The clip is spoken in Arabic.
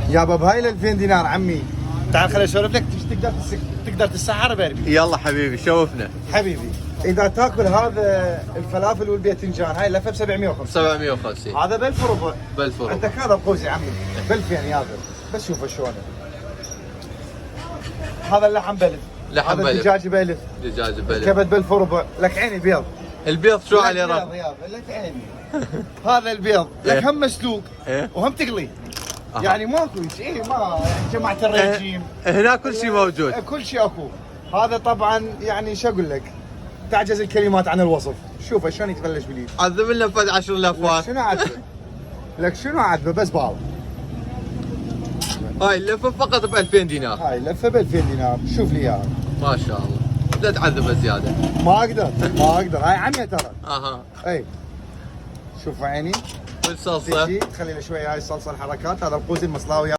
يابا بهاي ال 2000 دينار عمي. تعال خليني اسولف لك. تقدر تسعر باربي. يلا حبيبي شوفنا. حبيبي اذا تاكل هذا الفلافل والباذنجان هاي اللفه ب 750. 750. هذا ب 1000 وربع. ب 1000 وربع. عندك هذا بقوزي عمي ب 2000 يابا. بس شوفه شلون. هذا اللحم بلف. لحم هذا بلف. الدجاج بلف. دجاج بلف. كبد ب 1000 وربع. لك عيني بيض. البيض شو عليه لك رقم؟ بيض يابا لك عيني. هذا البيض لك هم مسلوق وهم تقلي. يعني ماكو شيء ما يعني جماعه الرجيم. هنا كل شيء موجود. كل شيء اكو. هذا طبعا يعني شو اقول لك؟ تعجز الكلمات عن الوصف. شوف شلون يتفلش باليد. عذب لنا فد 10 لفات. شنو عجبه؟ لك شنو عجبه بس باو. هاي اللفه فقط ب 2000 دينار. هاي لفه ب 2000 دينار. شوف لي اياها. ما شاء الله. لا تعذبها زياده. ما اقدر هاي عمية ترى. اها. اي شوف عيني. والصلصه. تجي خلي لي شويه هاي الصلصه الحركات. هذا القوزي المصلاوي.